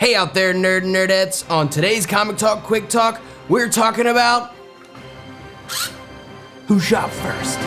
Hey out there, nerd and nerdettes. On today's Comic Talk Quick Talk, we're talking about who shot first.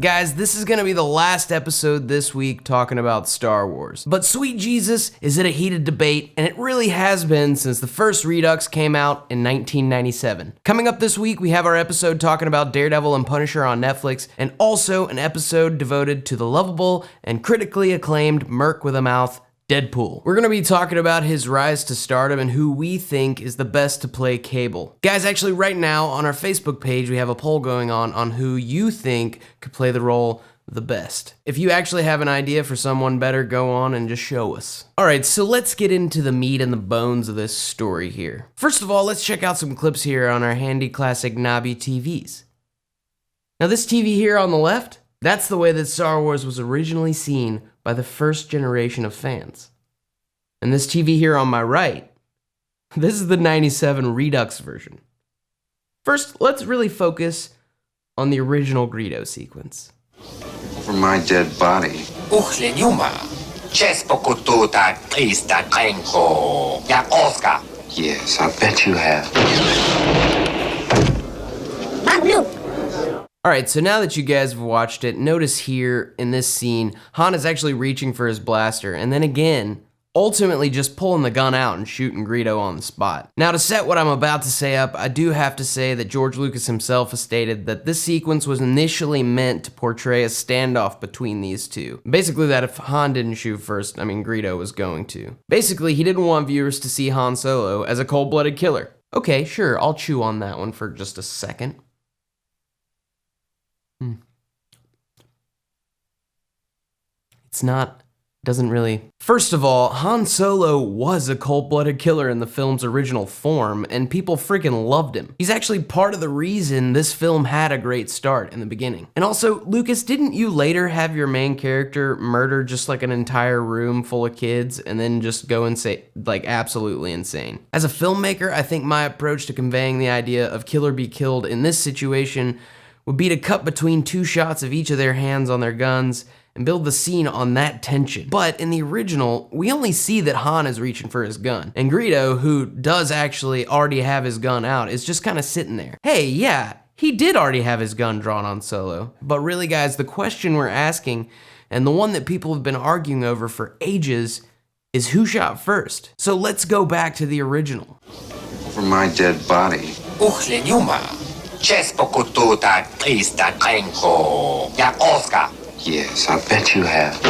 Guys, this is gonna be the last episode this week talking about Star Wars. But sweet Jesus, is it a heated debate? And it really has been since the first Redux came out in 1997. Coming up this week, we have our episode talking about Daredevil and Punisher on Netflix, and also an episode devoted to the lovable and critically acclaimed Merc with a Mouth, Deadpool. We're gonna be talking about his rise to stardom and who we think is the best to play Cable. Guys, actually right now on our Facebook page, we have a poll going on who you think could play the role the best. If you actually have an idea for someone better, go on and just show us. All right, so let's get into the meat and the bones of this story here. First of all, let's check out some clips here on our handy classic knobby TVs. Now this TV here on the left, that's the way that Star Wars was originally seen by the first generation of fans. And this TV here on my right, this is the 97 Redux version. First, let's really focus on the original Greedo sequence. Over my dead body. Yes, I bet you have. Alright, so now that you guys have watched it, notice here in this scene, Han is actually reaching for his blaster, and then again, ultimately just pulling the gun out and shooting Greedo on the spot. Now to set what I'm about to say up, I do have to say that George Lucas himself has stated that this sequence was initially meant to portray a standoff between these two. Basically that if Han didn't shoot first, Greedo was going to. Basically, he didn't want viewers to see Han Solo as a cold-blooded killer. Okay, sure, I'll chew on that one for just a second. Doesn't really. First of all, Han Solo was a cold-blooded killer in the film's original form, and people freaking loved him. He's actually part of the reason this film had a great start in the beginning. And also, Lucas, didn't you later have your main character murder just like an entire room full of kids and then just go insane, like absolutely insane? As a filmmaker, I think my approach to conveying the idea of kill or be killed in this situation would be to cut between two shots of each of their hands on their guns and build the scene on that tension. But in the original, we only see that Han is reaching for his gun, and Greedo, who does actually already have his gun out, is just kind of sitting there. Hey, yeah, he did already have his gun drawn on Solo. But really, guys, the question we're asking, and the one that people have been arguing over for ages, is who shot first? So let's go back to the original. Over my dead body. Yes, I bet you have.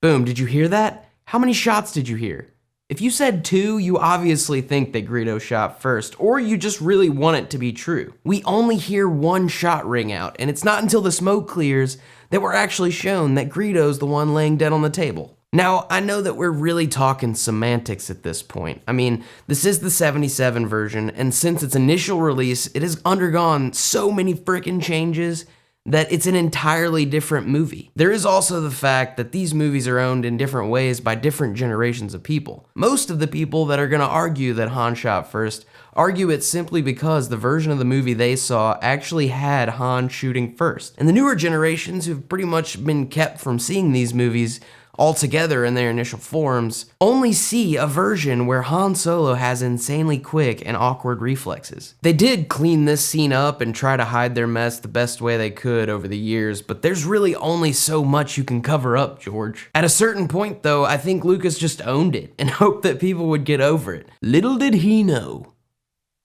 Boom, did you hear that? How many shots did you hear? If you said 2, you obviously think that Greedo shot first, or you just really want it to be true. We only hear 1 shot ring out, and it's not until the smoke clears that we're actually shown that Greedo's the one laying dead on the table. Now, I know that we're really talking semantics at this point. This is the 77 version, and since its initial release, it has undergone so many freaking changes that it's an entirely different movie. There is also the fact that these movies are owned in different ways by different generations of people. Most of the people that are gonna argue that Han shot first argue it simply because the version of the movie they saw actually had Han shooting first. And the newer generations who've pretty much been kept from seeing these movies altogether in their initial forms only see a version where Han Solo has insanely quick and awkward reflexes. They did clean this scene up and try to hide their mess the best way they could over the years, but there's really only so much you can cover up, George. At a certain point though, I think Lucas just owned it and hoped that people would get over it. Little did he know,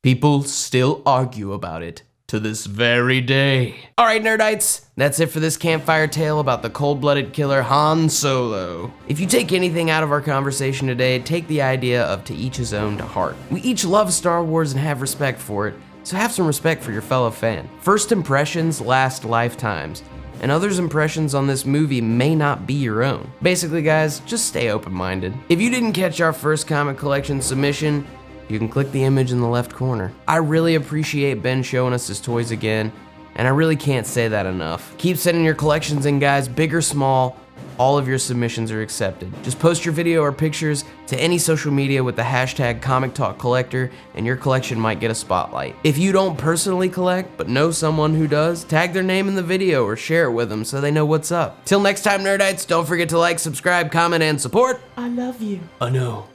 people still argue about it to this very day. All right, nerdites, that's it for this campfire tale about the cold-blooded killer Han Solo. If you take anything out of our conversation today, take the idea of to each his own to heart. We each love Star Wars and have respect for it, so have some respect for your fellow fan. First impressions last lifetimes, and others' impressions on this movie may not be your own. Basically, guys, just stay open-minded. If you didn't catch our first comic collection submission, you can click the image in the left corner. I really appreciate Ben showing us his toys again, and I really can't say that enough. Keep sending your collections in, guys, big or small. all of your submissions are accepted. Just post your video or pictures to any social media with the hashtag Comic Talk Collector, and your collection might get a spotlight. If you don't personally collect, but know someone who does, tag their name in the video or share it with them so they know what's up. Till next time, Nerdites, don't forget to like, subscribe, comment, and support. I love you. I know.